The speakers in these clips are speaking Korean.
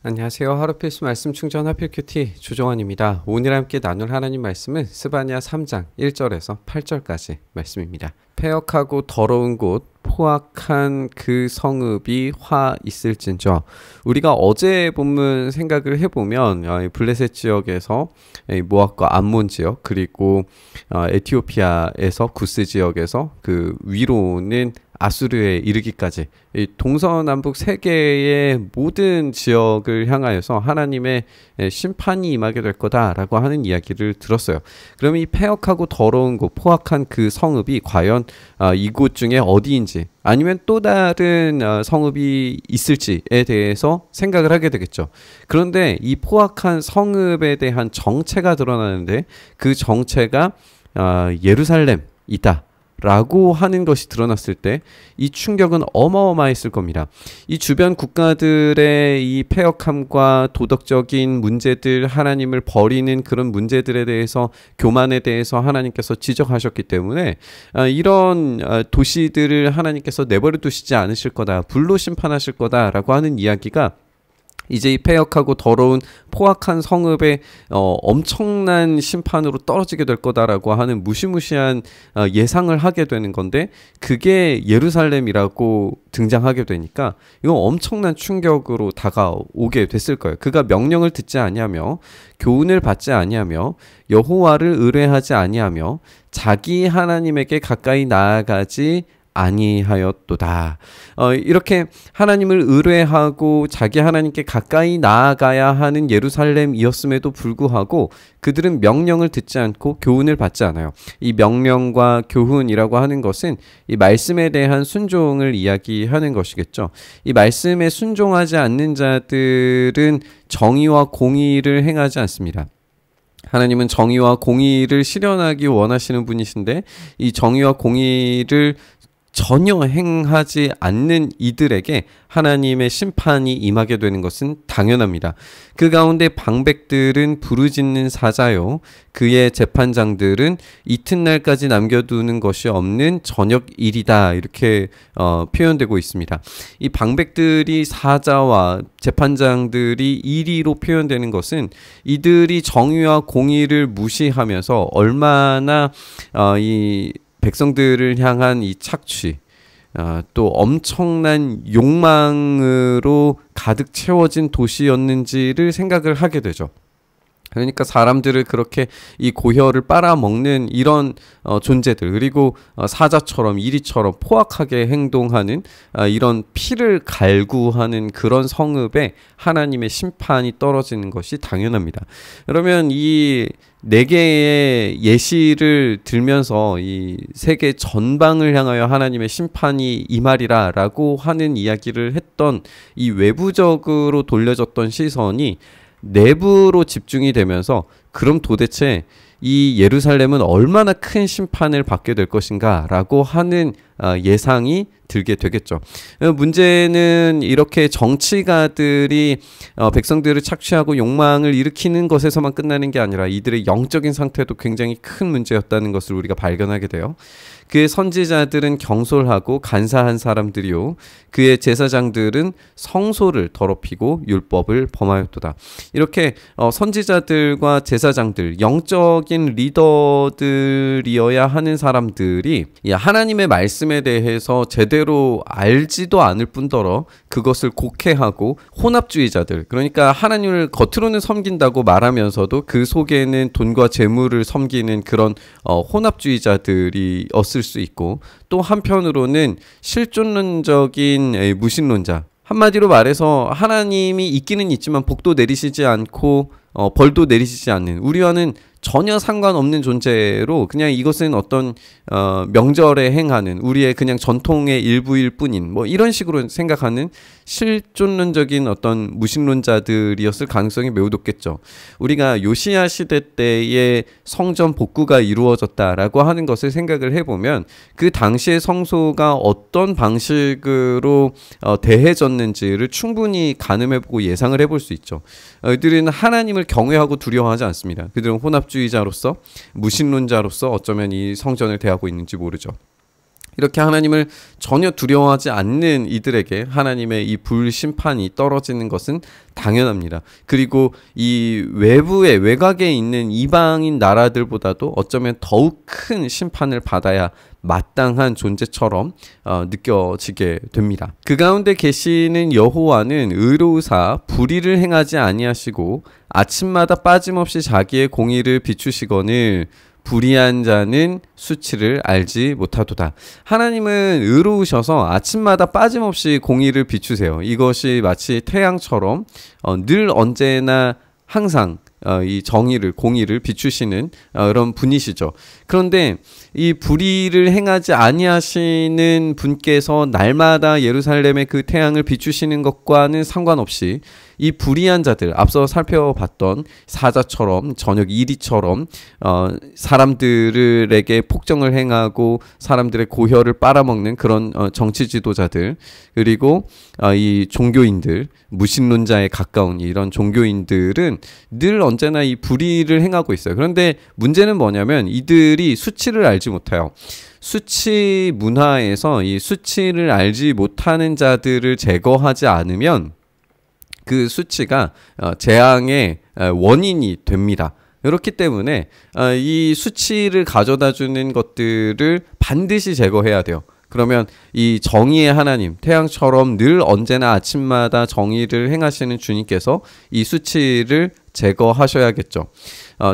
안녕하세요. 하루 필수 말씀 충전 하필 큐티 조정환입니다. 오늘 함께 나눌 하나님 말씀은 스바냐 3장 1절에서 8절까지 말씀입니다. 패역하고 더러운 곳 포악한 그 성읍이 화 있을진저. 우리가 어제 본문 생각을 해보면 블레셋 지역에서 모압과 암몬 지역, 그리고 에티오피아에서 구스 지역에서 그 위로는 아수르에 이르기까지 이 동서남북 세 개의 모든 지역을 향하여서 하나님의 심판이 임하게 될 거다라고 하는 이야기를 들었어요. 그럼 이 패역하고 더러운 곳, 포악한 그 성읍이 과연 이곳 중에 어디인지, 아니면 또 다른 성읍이 있을지에 대해서 생각을 하게 되겠죠. 그런데 이 포악한 성읍에 대한 정체가 드러나는데, 그 정체가 예루살렘이다 라고 하는 것이 드러났을 때 이 충격은 어마어마했을 겁니다. 이 주변 국가들의 이 패역함과 도덕적인 문제들, 하나님을 버리는 그런 문제들에 대해서, 교만에 대해서 하나님께서 지적하셨기 때문에 이런 도시들을 하나님께서 내버려 두시지 않으실 거다, 불로 심판하실 거다라고 하는 이야기가 이제 이 패역하고 더러운 포악한 성읍에 엄청난 심판으로 떨어지게 될 거다라고 하는 무시무시한 예상을 하게 되는 건데, 그게 예루살렘이라고 등장하게 되니까 이건 엄청난 충격으로 다가오게 됐을 거예요. 그가 명령을 듣지 아니하며 교훈을 받지 아니하며 여호와를 의뢰하지 아니하며 자기 하나님에게 가까이 나아가지 아니하였도다. 이렇게 하나님을 의뢰하고 자기 하나님께 가까이 나아가야 하는 예루살렘이었음에도 불구하고 그들은 명령을 듣지 않고 교훈을 받지 않아요. 이 명령과 교훈이라고 하는 것은 이 말씀에 대한 순종을 이야기하는 것이겠죠. 이 말씀에 순종하지 않는 자들은 정의와 공의를 행하지 않습니다. 하나님은 정의와 공의를 실현하기 원하시는 분이신데, 이 정의와 공의를 전혀 행하지 않는 이들에게 하나님의 심판이 임하게 되는 것은 당연합니다. 그 가운데 방백들은 부르짖는 사자요, 그의 재판장들은 이튿날까지 남겨두는 것이 없는 저녁 일이다, 이렇게 표현되고 있습니다. 이 방백들이 사자와 재판장들이 이리로 표현되는 것은 이들이 정의와 공의를 무시하면서 얼마나 이 백성들을 향한 이 착취, 또 엄청난 욕망으로 가득 채워진 도시였는지를 생각을 하게 되죠. 그러니까 사람들을 그렇게 이 고혈을 빨아먹는 이런 존재들, 그리고 사자처럼 이리처럼 포악하게 행동하는 이런 피를 갈구하는 그런 성읍에 하나님의 심판이 떨어지는 것이 당연합니다. 그러면 이 네 개의 예시를 들면서 이 세계 전방을 향하여 하나님의 심판이 임하리라 라고 하는 이야기를 했던 이 외부적으로 돌려졌던 시선이 내부로 집중이 되면서, 그럼 도대체 이 예루살렘은 얼마나 큰 심판을 받게 될 것인가 라고 하는 예상이 들게 되겠죠. 문제는 이렇게 정치가들이 백성들을 착취하고 욕망을 일으키는 것에서만 끝나는 게 아니라 이들의 영적인 상태도 굉장히 큰 문제였다는 것을 우리가 발견하게 돼요. 그의 선지자들은 경솔하고 간사한 사람들이요, 그의 제사장들은 성소를 더럽히고 율법을 범하였도다. 이렇게 선지자들과 제사장들, 영적인 리더들이어야 하는 사람들이 하나님의 말씀에 대해서 제대로 알지도 않을 뿐더러 그것을 곡해하고, 혼합주의자들, 그러니까 하나님을 겉으로는 섬긴다고 말하면서도 그 속에는 돈과 재물을 섬기는 그런 혼합주의자들이었을 수 있고, 또 한편으로는 실존론적인 무신론자, 한마디로 말해서 하나님이 있기는 있지만 복도 내리시지 않고 벌도 내리시지 않는, 우리와는 전혀 상관없는 존재로 그냥 이것은 어떤 명절에 행하는 우리의 그냥 전통의 일부일 뿐인, 뭐 이런 식으로 생각하는 실존론적인 어떤 무신론자들이었을 가능성이 매우 높겠죠. 우리가 요시야 시대 때의 성전 복구가 이루어졌다라고 하는 것을 생각을 해보면 그 당시의 성소가 어떤 방식으로 대해졌는지를 충분히 가늠해보고 예상을 해볼 수 있죠. 이들은 하나님을 경외하고 두려워하지 않습니다. 그들은 혼합주의자로서, 무신론자로서 어쩌면 이 성전을 대하고 있는지 모르죠. 이렇게 하나님을 전혀 두려워하지 않는 이들에게 하나님의 이 불심판이 떨어지는 것은 당연합니다. 그리고 이 외곽에 있는 이방인 나라들보다도 어쩌면 더욱 큰 심판을 받아야 마땅한 존재처럼 느껴지게 됩니다. 그 가운데 계시는 여호와는 의로우사 불의를 행하지 아니하시고 아침마다 빠짐없이 자기의 공의를 비추시거늘 불의한 자는 수치를 알지 못하도다. 하나님은 의로우셔서 아침마다 빠짐없이 공의를 비추세요. 이것이 마치 태양처럼 늘 언제나 항상 이 정의를 공의를 비추시는 그런 분이시죠. 그런데 이 불의를 행하지 아니하시는 분께서 날마다 예루살렘의 그 태양을 비추시는 것과는 상관없이 이 불의한 자들, 앞서 살펴봤던 사자처럼 저녁 이리처럼 사람들에게 폭정을 행하고 사람들의 고혈을 빨아먹는 그런 정치 지도자들, 그리고 이 종교인들, 무신론자에 가까운 이런 종교인들은 늘 언제나 이 불의를 행하고 있어요. 그런데 문제는 뭐냐면 이들이 수치를 알지 못해요. 수치 문화에서 이 수치를 알지 못하는 자들을 제거하지 않으면 그 수치가 재앙의 원인이 됩니다. 그렇기 때문에 이 수치를 가져다 주는 것들을 반드시 제거해야 돼요. 그러면 이 정의의 하나님, 태양처럼 늘 언제나 아침마다 정의를 행하시는 주님께서 이 수치를 제거하셔야겠죠.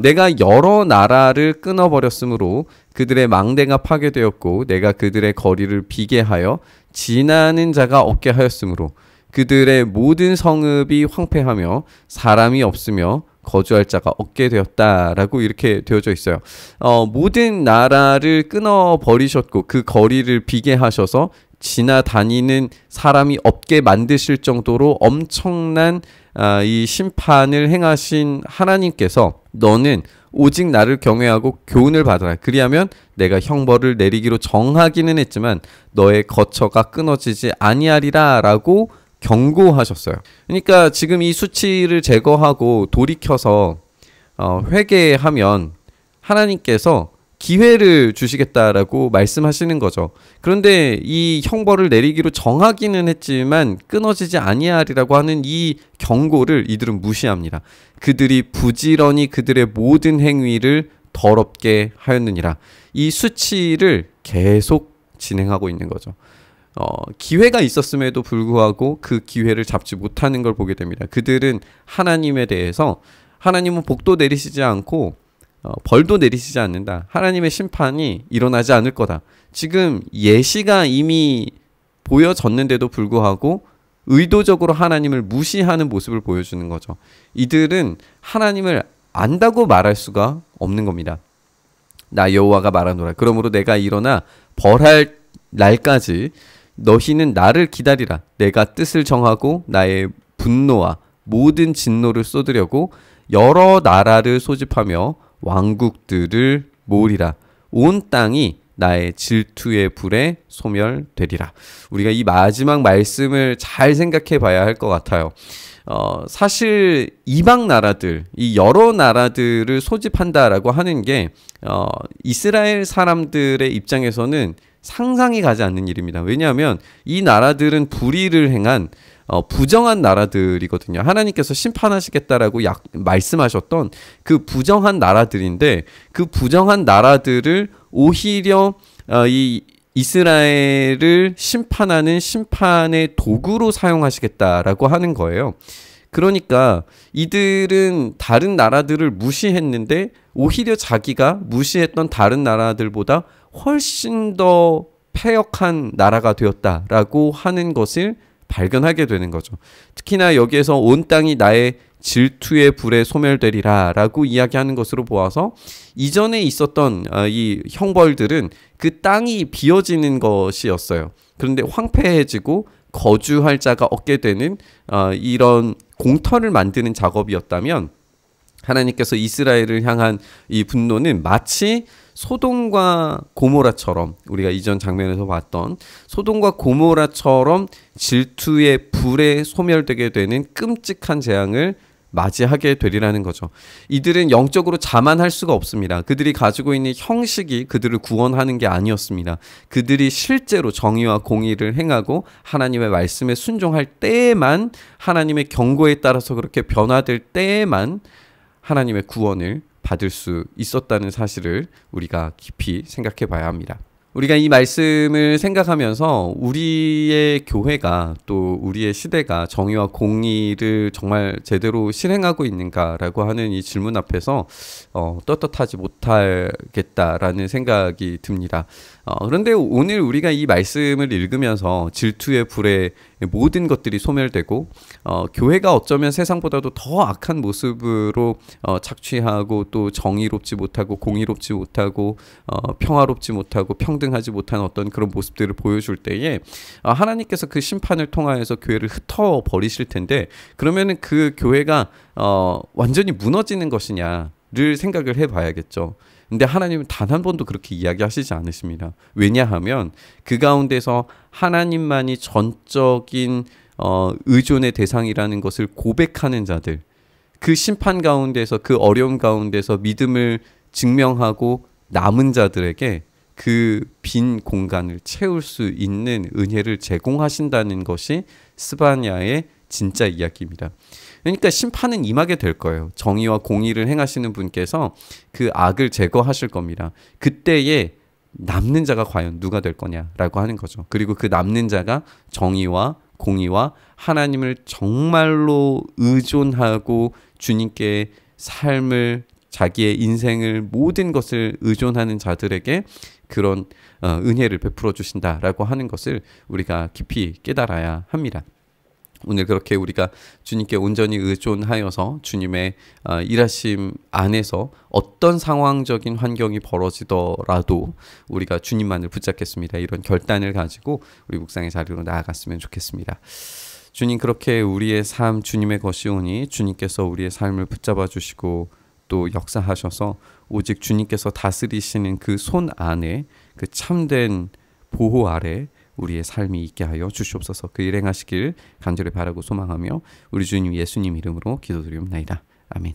내가 여러 나라를 끊어버렸으므로 그들의 망대가 파괴되었고 내가 그들의 거리를 비게 하여 지나는 자가 없게 하였으므로 그들의 모든 성읍이 황폐하며 사람이 없으며 거주할 자가 없게 되었다라고 이렇게 되어져 있어요. 모든 나라를 끊어버리셨고 그 거리를 비게 하셔서 지나다니는 사람이 없게 만드실 정도로 엄청난 이 심판을 행하신 하나님께서 너는 오직 나를 경외하고 교훈을 받아라. 그리하면 내가 형벌을 내리기로 정하기는 했지만 너의 거처가 끊어지지 아니하리라 라고 경고하셨어요. 그러니까 지금 이 수치를 제거하고 돌이켜서 회개하면 하나님께서 기회를 주시겠다라고 말씀하시는 거죠. 그런데 이 형벌을 내리기로 정하기는 했지만 끊어지지 아니하리라고 하는 이 경고를 이들은 무시합니다. 그들이 부지런히 그들의 모든 행위를 더럽게 하였느니라. 이 수치를 계속 진행하고 있는 거죠. 기회가 있었음에도 불구하고 그 기회를 잡지 못하는 걸 보게 됩니다. 그들은 하나님에 대해서 하나님은 복도 내리시지 않고 벌도 내리시지 않는다. 하나님의 심판이 일어나지 않을 거다. 지금 예시가 이미 보여졌는데도 불구하고 의도적으로 하나님을 무시하는 모습을 보여주는 거죠. 이들은 하나님을 안다고 말할 수가 없는 겁니다. 나 여호와가 말하노라. 그러므로 내가 일어나 벌할 날까지 너희는 나를 기다리라. 내가 뜻을 정하고 나의 분노와 모든 진노를 쏟으려고 여러 나라를 소집하며 왕국들을 모으리라. 온 땅이 나의 질투의 불에 소멸되리라. 우리가 이 마지막 말씀을 잘 생각해 봐야 할 것 같아요. 사실 이방 나라들, 이 여러 나라들을 소집한다라고 하는 게 이스라엘 사람들의 입장에서는 상상이 가지 않는 일입니다. 왜냐하면 이 나라들은 불의를 행한 부정한 나라들이거든요. 하나님께서 심판하시겠다라고 말씀하셨던 그 부정한 나라들인데 그 부정한 나라들을 오히려 이 이스라엘을 심판하는 심판의 도구로 사용하시겠다라고 하는 거예요. 그러니까 이들은 다른 나라들을 무시했는데 오히려 자기가 무시했던 다른 나라들보다 훨씬 더 패역한 나라가 되었다라고 하는 것을 발견하게 되는 거죠. 특히나 여기에서 온 땅이 나의 질투의 불에 소멸되리라 라고 이야기하는 것으로 보아서 이전에 있었던 이 형벌들은 그 땅이 비어지는 것이었어요. 그런데 황폐해지고 거주할 자가 없게 되는 이런 공터를 만드는 작업이었다면 하나님께서 이스라엘을 향한 이 분노는 마치 소돔과 고모라처럼 우리가 이전 장면에서 봤던 소돔과 고모라처럼 질투의 불에 소멸되게 되는 끔찍한 재앙을 맞이하게 되리라는 거죠. 이들은 영적으로 자만할 수가 없습니다. 그들이 가지고 있는 형식이 그들을 구원하는 게 아니었습니다. 그들이 실제로 정의와 공의를 행하고 하나님의 말씀에 순종할 때에만, 하나님의 경고에 따라서 그렇게 변화될 때에만 하나님의 구원을 받을 수 있었다는 사실을 우리가 깊이 생각해 봐야 합니다. 우리가 이 말씀을 생각하면서 우리의 교회가, 또 우리의 시대가 정의와 공의를 정말 제대로 실행하고 있는가라고 하는 이 질문 앞에서 떳떳하지 못하겠다라는 생각이 듭니다. 그런데 오늘 우리가 이 말씀을 읽으면서 질투의 불에 모든 것들이 소멸되고 교회가 어쩌면 세상보다도 더 악한 모습으로 착취하고, 또 정의롭지 못하고 공의롭지 못하고 평화롭지 못하고 평등하지 못한 어떤 그런 모습들을 보여줄 때에 하나님께서 그 심판을 통하여서 교회를 흩어 버리실 텐데, 그러면은 그 교회가 완전히 무너지는 것이냐를 생각을 해봐야겠죠. 근데 하나님은 단 한 번도 그렇게 이야기하시지 않으십니다. 왜냐하면 그 가운데서 하나님만이 전적인 의존의 대상이라는 것을 고백하는 자들, 그 심판 가운데서, 그 어려움 가운데서 믿음을 증명하고 남은 자들에게 그 빈 공간을 채울 수 있는 은혜를 제공하신다는 것이 스바냐의 진짜 이야기입니다. 그러니까 심판은 임하게 될 거예요. 정의와 공의를 행하시는 분께서 그 악을 제거하실 겁니다. 그때에 남는 자가 과연 누가 될 거냐라고 하는 거죠. 그리고 그 남는 자가 정의와 공의와 하나님을 정말로 의존하고 주님께 삶을, 자기의 인생을, 모든 것을 의존하는 자들에게 그런 은혜를 베풀어 주신다라고 하는 것을 우리가 깊이 깨달아야 합니다. 오늘 그렇게 우리가 주님께 온전히 의존하여서 주님의 일하심 안에서 어떤 상황적인 환경이 벌어지더라도 우리가 주님만을 붙잡겠습니다. 이런 결단을 가지고 우리 묵상의 자리로 나아갔으면 좋겠습니다. 주님, 그렇게 우리의 삶 주님의 것이오니 주님께서 우리의 삶을 붙잡아 주시고 또 역사하셔서 오직 주님께서 다스리시는 그 손 안에, 그 참된 보호 아래 우리의 삶이 있게 하여 주시옵소서. 그 일 행하시길 간절히 바라고 소망하며 우리 주님 예수님 이름으로 기도드리옵나이다. 아멘.